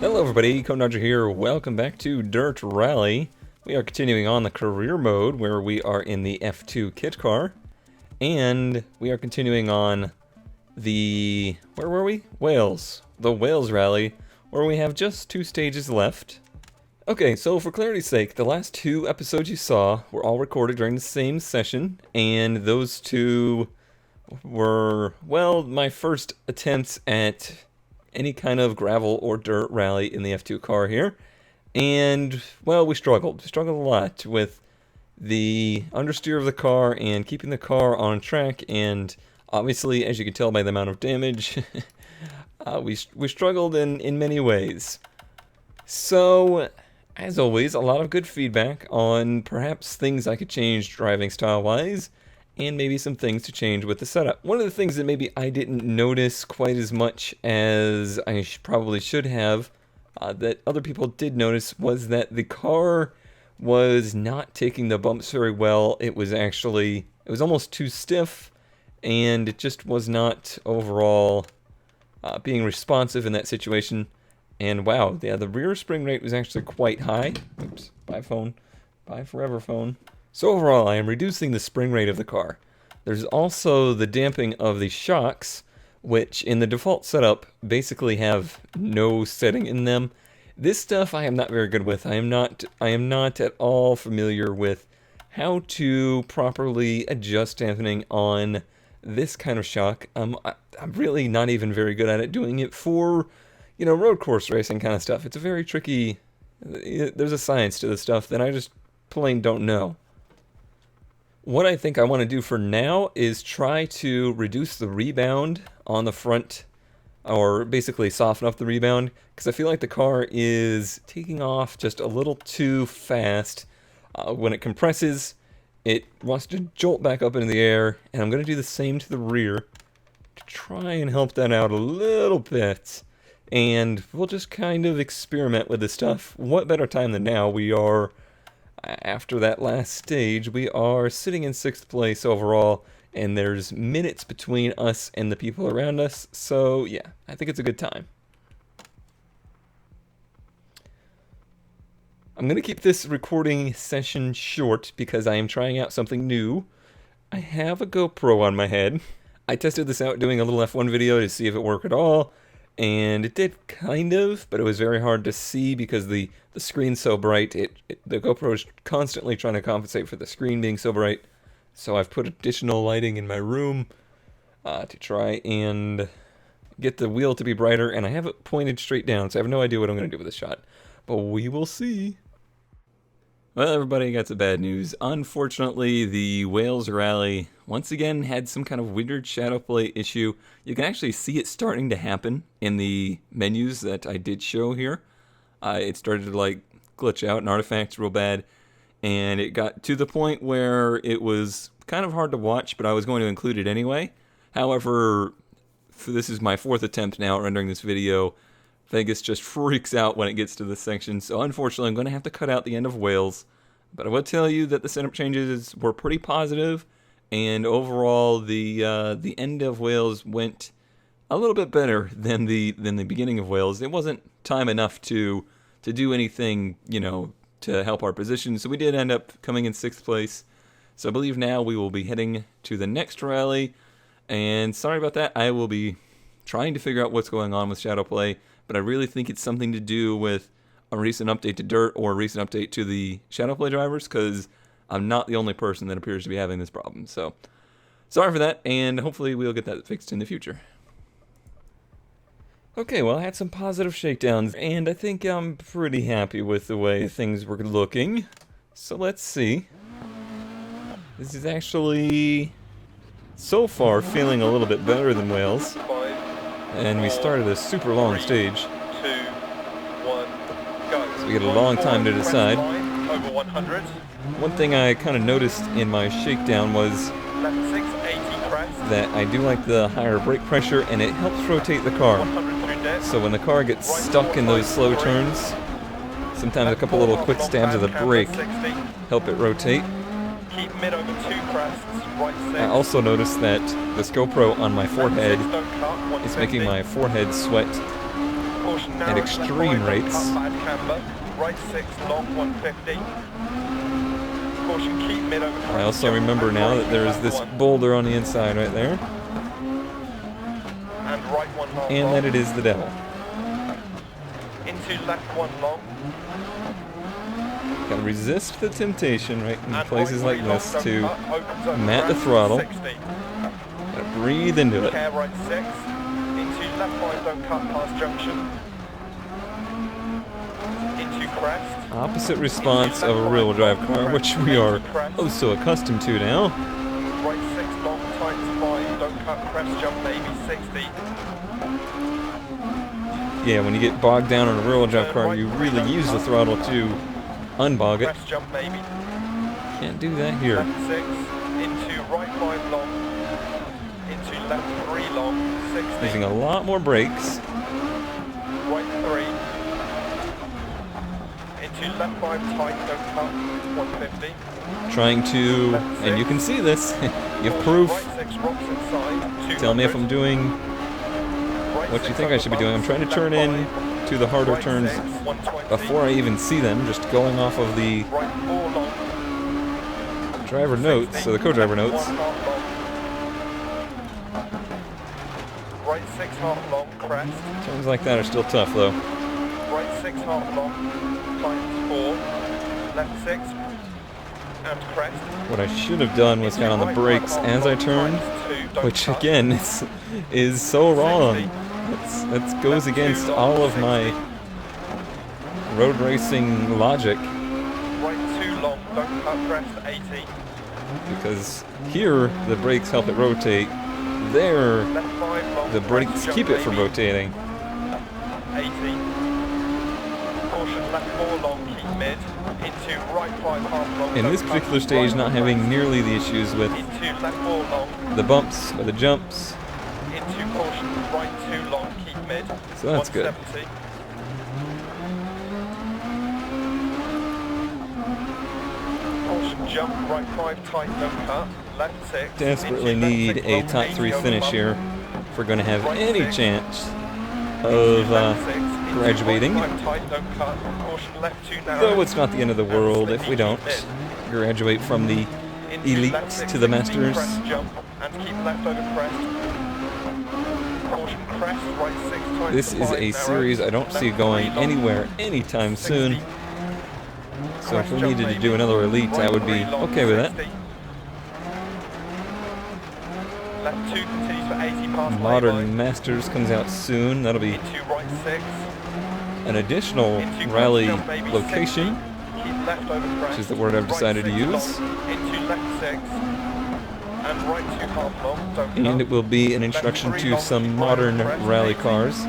Hello everybody, Dodger here. Welcome back to Dirt Rally. We are continuing on the career mode where we are in the F2 kit car. And we are continuing on the... where were we? Wales. The Wales Rally, where we have just 2 stages left. Okay, so for clarity's sake, the last 2 episodes you saw were all recorded during the same session. And those 2 were, well, my first attempts at any kind of gravel or dirt rally in the F2 car here. And, well, we struggled. We struggled a lot with the understeer of the car and keeping the car on track. And obviously, as you can tell by the amount of damage, we struggled in many ways. So, as always, a lot of good feedback on perhaps things I could change driving style-wise, and maybe some things to change with the setup. One of the things that maybe I didn't notice quite as much as I probably should have, that other people did notice, was that the car was not taking the bumps very well. It was almost too stiff, and it just was not overall being responsive in that situation. And wow, yeah, the rear spring rate was actually quite high. Oops, bye phone. Bye forever phone. So overall, I am reducing the spring rate of the car. There's also the damping of the shocks, which in the default setup basically have no setting in them. This stuff I am not very good with. I am not at all familiar with how to properly adjust dampening on this kind of shock. I'm really not even very good at it, doing it for, you know, road course racing kind of stuff. It's a very tricky, there's a science to this stuff that I just plain don't know. What I think I want to do for now is try to reduce the rebound on the front, or basically soften up the rebound, because I feel like the car is taking off just a little too fast. When it compresses, it wants to jolt back up into the air, and I'm going to do the same to the rear to try and help that out a little bit. And we'll just kind of experiment with this stuff. What better time than now? We are... after that last stage, we are sitting in 6th place overall, and there's minutes between us and the people around us, so yeah, I think it's a good time. I'm going to keep this recording session short because I am trying out something new. I have a GoPro on my head. I tested this out doing a little F1 video to see if it worked at all, and it did kind of, but it was very hard to see because the screen's so bright. The GoPro is constantly trying to compensate for the screen being so bright. So I've put additional lighting in my room to try and get the wheel to be brighter, and I have it pointed straight down, so I have no idea what I'm going to do with this shot. But we will see. Well, everybody, got some bad news. Unfortunately, the Wales Rally once again had some kind of weird shadow play issue. You can actually see it starting to happen in the menus that I did show here. It started to like glitch out and artifacts real bad, and it got to the point where it was kind of hard to watch, but I was going to include it anyway. However, this is my 4th attempt now at rendering this video. Vegas just freaks out when it gets to this section, so unfortunately I'm going to have to cut out the end of Wales. But I will tell you that the setup changes were pretty positive, and overall the end of Wales went a little bit better than the beginning of Wales. It wasn't time enough to do anything, you know, to help our position, so we did end up coming in 6th place. So I believe now we will be heading to the next rally, and sorry about that, I will be trying to figure out what's going on with shadow play. But I really think it's something to do with a recent update to Dirt or a recent update to the shadow play drivers, because I'm not the only person that appears to be having this problem. So, sorry for that, and hopefully we'll get that fixed in the future. Okay, well, I had some positive shakedowns, and I think I'm pretty happy with the way things were looking. So let's see. This is actually, so far, feeling a little bit better than Wales. And we started a super long stage. 2, 1, go. So we get a long time to decide. Over 100. One thing I kind of noticed in my shakedown was Left 6, 80 crest. that I do like the higher brake pressure, and it helps rotate the car. 100 through depth. So when the car gets stuck in those slow turns, sometimes a couple little quick stabs of the brake help it rotate. Keep mid over 2 crests. Right 6. I also noticed that this GoPro on my forehead is making my forehead sweat Caution at narrows, extreme left 5, don't rates. cut, bad camber. Right 6, long 150. Caution, keep mid over crest. I also jump, remember and now right that there's left this 1. boulder on the inside right there, And right 1 half and long. that it is the devil. Into left 1 long. Gotta resist the temptation right in And places right like 3 long, this don't to cut, opens over mat the crest, throttle. 60. Gotta breathe into it. Care right 6. Into left 5, don't cut past junction. Into crest. Opposite response of a rear-wheel drive car, which we are oh so accustomed to now. Right 6 long, tights 5, don't cut crest, jump maybe 60. Yeah, when you get bogged down on a rear-wheel drive car, you really use the throttle to unbog it. Crest jump maybe. Can't do that here. Left 6, into right 5 long, into left 3 long, 60. Using a lot more brakes. Right 3, into left 5 tight, don't cut, 150. Trying to, and you can see this, you have proof. Right 6 rocks inside, 200. Tell me if I'm doing what you think I should be doing. I'm trying to turn in to the harder turns before I even see them, just going off of the Right 4 long, driver notes, so the co-driver notes. 1 half long. Right 6 half long, crest. Turns like that are still tough though. Right 6 half long, times 4. Left 6, and crest. What I should have done was got on the brakes as I turned, which again is so wrong. That goes against all of my road racing logic, Right 2 long, don't cut crest, 80. because here the brakes help it rotate. There, Left 5 long, the brakes keep it from rotating. 80. Caution, left 4 long, keep mid. Into right 5 half long. In this particular stage, not having nearly the issues with Into left 4 long. the bumps or the jumps, Into caution, right 2 long, keep mid. so that's good. 170. Caution, jump, right 5 tight, don't cut. Left 6. Desperately into left need 6 a long, top 80 3 over finish bump. here if we're going to have Right any 6. chance Into of left 6, into graduating. right 5 tight, don't cut. Caution, left 2 narrow. Though it's not the end of the world if we don't graduate from the Into elite left 6, to the 60, masters. crest jump, and keep left over crest. Caution, crest, right 6 times This is 5 a narrow. series I don't see Left going 3 long, anywhere anytime 60. soon. So if we Crest needed jump to do maybe. another elite, I Right would be 3 long, okay with that. 60. Left 2 continues for 80 past Modern lay-by. Masters comes out soon. That'll be Into right 6. an additional Into crest rally jump maybe, location, 60. Keep left over crest. which is the word I've Right decided to 6 use. long, into left 6. And right 2 half long, don't And cut. it will be an introduction to some modern rally cars.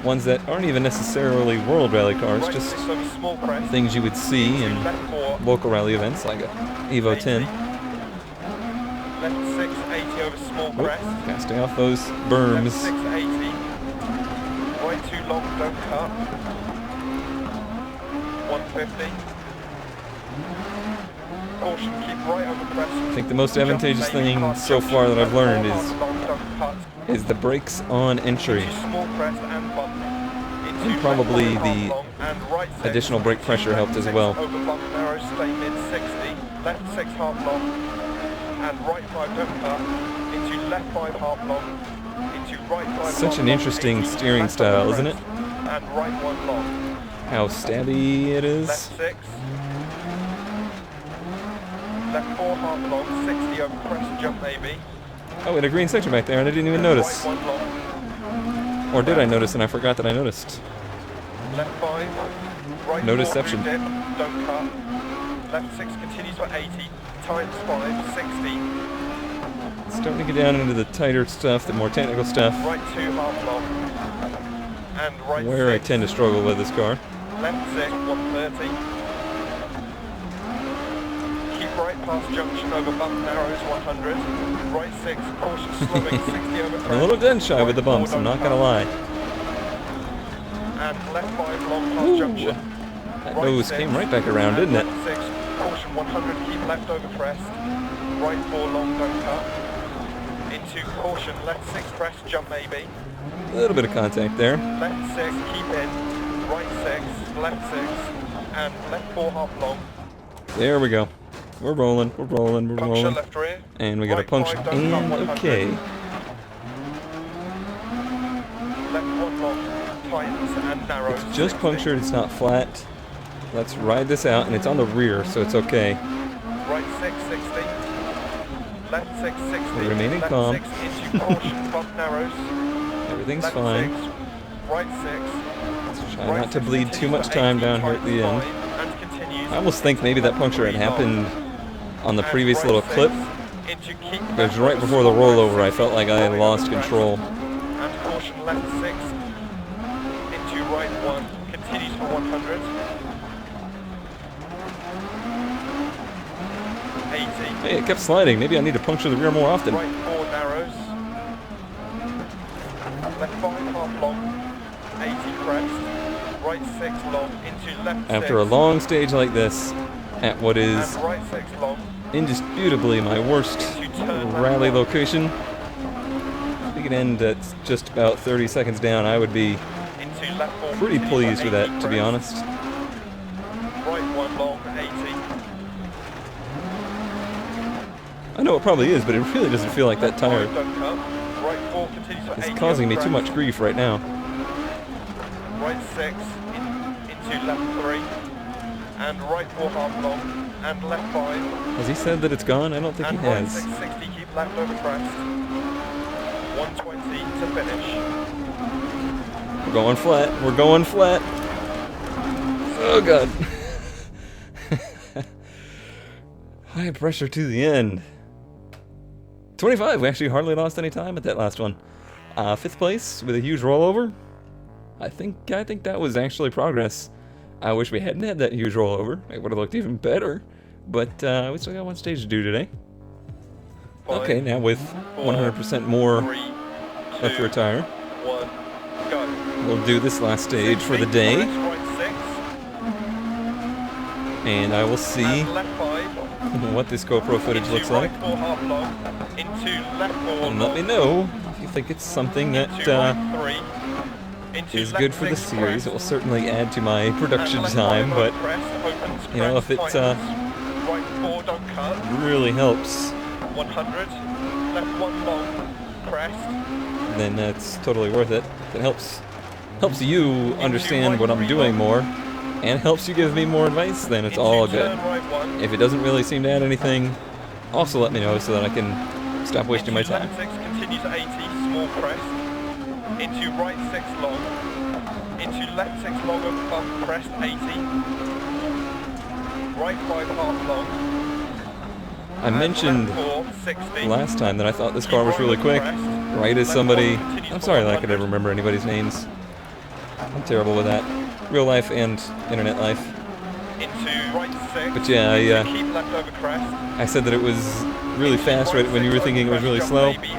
Ones that aren't even necessarily world rally cars, Right just 6 over small crest. things you would see in Left 4. local rally events like a Evo 10. Left 6, 80 over small Oh, crest. gotta stay off those Left berms. 6, 80. Right 2 long, don't cut. 150. Caution, keep right over crest. I think the most advantageous thing so far that I've learned is the brakes on entry. Into small crest and bump. Into And probably left the long and right 6. additional brake pressure Left helped as 6 well. Over bump narrow, stay mid 60. Left 6 half long. And right 5 don't cut. Into left 5 half long. Into right 5 Such half an long, interesting 80, steering left style, over isn't it? crest, And right 1 long. How stabby it is. Left 6. Left 4 half long, 60 over crest jump maybe. Oh, and a green section back there, and I didn't even notice. Right 1 long. Or did I notice and I forgot that I noticed? Left 5. Right No 4 deception. through dip, don't cut. Left 6 continues for 80. Times 5, 60. Starting to get down into the tighter stuff, the more technical stuff, Right 2 half long. And right where I 6. tend to struggle with this car. Left 6, 130. Keep right past junction over bump narrows, 100. Right 6, caution slowing, 60 over crest. I'm a little gun shy with the Right 4, bumps, I'm don't not gonna cut. lie. And left 5 long past Ooh, junction. that Right nose 6, came right back around, and didn't it? left 6, caution 100, keep left over crest. Right 4 long, don't cut. Into into caution, left 6 crest, jump maybe. A little bit of contact there. Left 6, keep in, right 6, left 6, and left 4 half long. There we go. We're rolling, we're rolling, we're Puncture rolling. left rear. And we got Right a puncture. 5, don't cut, And 100. okay. Left 1 long, tightens and narrows. It's just 60. punctured, it's not flat. Let's ride this out, and it's on the rear, so it's okay. Right 6, 60. Left 6, 60. We're remaining left calm. 6 into caution, bump narrows. Everything's Left fine. 6, right 6. Let's try Right not to 6 bleed too much continues time to down here at 80, the end. tightens 5 and continues. I almost think maybe that puncture had happened on the previous right little 6 clip. into keep It was left right over before the small rollover. I crest, felt like I had right lost over control. crest, and caution left 6 into right 1, continues for 100. 80. Hey, it kept sliding. Maybe I need to puncture the rear more often. Right 4 narrows. Left 5 half long. 80 crest. Right 6 long into left 6. After a long stage like this, at what is and right 6 long. indisputably my worst rally location, if we could end at just about 30 seconds down, I would be Into left 4. pretty continues pleased for with that, 80 to be crest. honest. Right 1 long. 80. I know it probably is, but it really doesn't feel like that tired. Don't cut. Right 4 continues for 80. It's causing me too much grief right now. Right 6 into left 3. And right 4 half long. And left 5. Has he said that it's gone? I don't think he And right has. 660, keep left over crest. 120 to finish. We're going flat. We're going flat. Oh god. High pressure to the end. 25. We actually hardly lost any time at that last one. 5th place with a huge rollover. I think that was actually progress. I wish we hadn't had that huge rollover. It would have looked even better. But we still got one stage to do today. 5, Okay, now with 100% 4, more 3, left to 2, retire, 1, go. we'll do this last stage for the 60, day. Right 6. And I will see And left 5. what this GoPro footage Into looks right like. 4 half long. Into left 4 And let me long. know if you think it's something that Into right 3. Into is left good for the 6 series. crest. It will certainly add to my And production left time, 5 but over crest, opens you know, if crest, it tightens. Right 4 don't cut. really helps, 100. Left 1 long. Crest. then that's totally worth it. It helps you understand what I'm doing more, and helps you give me more advice, then it's all good. Turn right 1. If it doesn't really seem to add anything, also let me know so that I can stop wasting my Into time. left 6 continues at 80, small crest. Into right 6 long. Into left 6 long over bump, crest 80. Right 5 half long. I mentioned left 4, 60. last time that I thought this car was really quick, right as somebody... I'm sorry that I could never remember anybody's names. I'm terrible with that. Real life and internet life. Into right 6. But yeah, keep left over crest. I said that it was really fast right when you were thinking it was really slow. Maybe 80.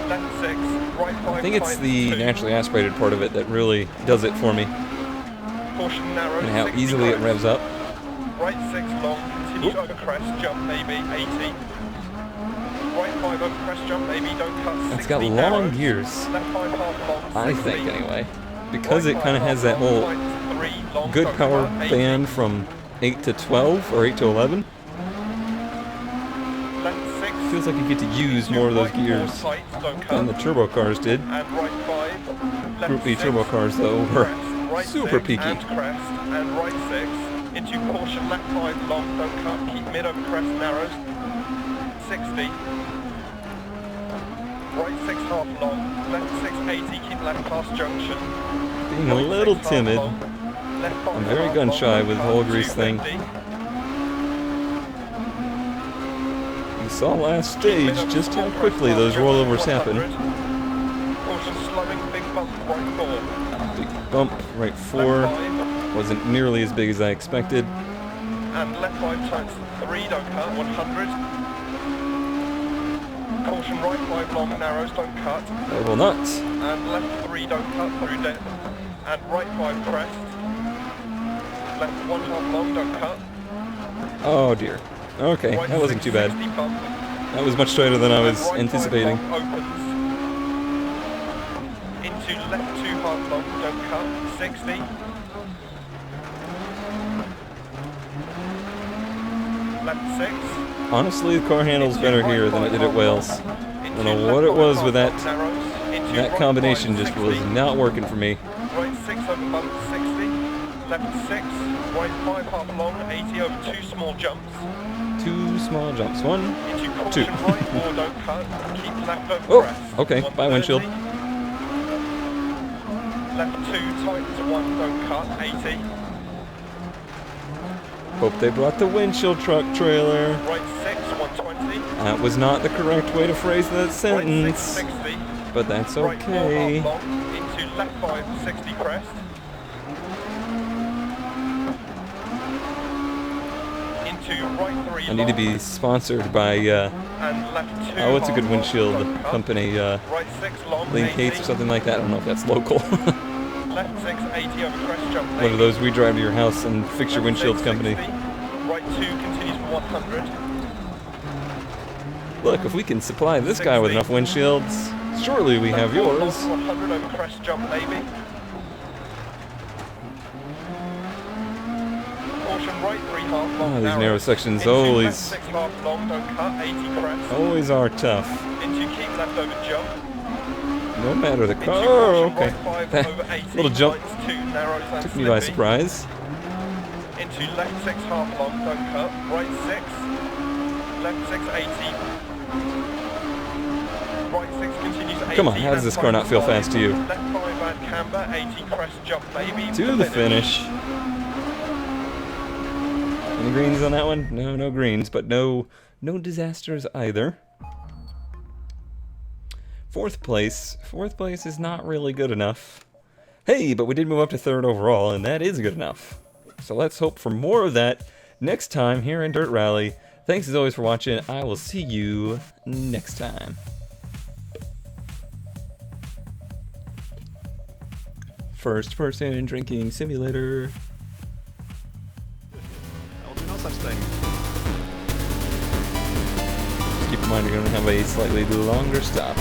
Left 6. Right 5. I think it's the naturally aspirated part of it that really does it for me, Caution narrow. and how 60 easily it crest. revs up. Right 6 long, continue over crest, jump maybe, 80. Right 5 over crest, jump maybe, don't cut, 60 It's got long narrows. gears, Left 5 half long, 60. I think anyway, because Right it kind of 5 has half that whole long, right 3 long, good don't power cut, 80. band from 8 to 12 or 8 to 11. Left 6. Feels like you get to use more of those right 4 gears tight, don't than the cut. turbo cars did. And right 5. Left Group B 6, turbo cars though were crest, right super 6, peaky. And crest, and right 6. Into caution, left 5 long, don't cut, keep mid over crest, narrows. 60. Right 6 half long, left 6 80, keep left past junction. Being a Right little 6 half timid. long, left 5 I'm very half gun long, shy don't with the cut, whole grease thing. 250. You saw last stage just how quickly those rollovers happen. Caution slowing, big bump, right 4. Big bump, right 4. Left 5, Wasn't nearly as big as I expected. and left 5 times 3, don't cut, 100. Caution right 5 long, narrows, don't cut. I will not. And left 3 don't cut through depth. And right 5 crest. Left 1 half long, don't cut. Oh dear. Okay, Right that wasn't 6, too bad. 60 bump. That was much tighter than I was Right anticipating. 5 long opens. Into left 2 half long, don't cut, 60. Left 6. Honestly, the car handles better here than it did at Wales. I don't know what it was with that. That combination just was not working for me. Right 6 over bump, 60. Left 6. Right 5 half long, 80 over 2 small jumps. 2 small jumps. 1, Into caution 2. right or don't cut. Keep left over Oh, crest. okay. Bye, windshield. Left 2 tight to 1, don't cut, 80. Hope they brought the windshield truck trailer. Right 6, 120. That was not the correct way to phrase that Right 6, sentence. 60. But that's Right 4 okay. half long, into left 5, 60 crest. Into right 3 I need to be sponsored by, and left 2 oh, what's a good half long, windshield don't cut. company? Right 6 long, Lane 80. Cates or something like that. I don't know if that's local. Left 6, 80 over crest jump. One of those we drive to your house and fix your Left windshield 6, company. 60. Right 2 continues for 100. Look, if we can supply this guy with enough windshields, surely we have yours. 100 over crest jump, maybe. Caution right 3 half long. Oh, these narrow sections Into always, left 6 half long, don't cut, 80 crest. always are tough. Into keep left over jump. No matter the Into car. Oh, caution okay. right 5 That over 80. little jump Lights 2 narrows and took me by slippy. surprise. Into left 6 half long, don't cut. Right 6. Left 6, 80. Right 6 continues 80. Come on, how does this car not feel fast to you? Left 5 and camber, 80 crest jump, maybe. To the finish. Any greens on that one? No, no greens, but no disasters either. Fourth place is not really good enough. Hey, but we did move up to 3rd overall, and that is good enough. So let's hope for more of that next time here in Dirt Rally. Thanks as always for watching. I will see you next time. First person drinking simulator. I'll do no such thing. Just keep in mind you're going to have a slightly longer stop.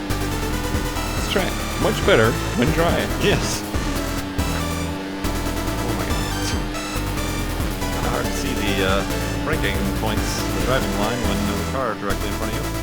This track, much better when dry. Yes. Oh my god. Kind of hard to see the braking points, the driving line, when there's a car directly in front of you.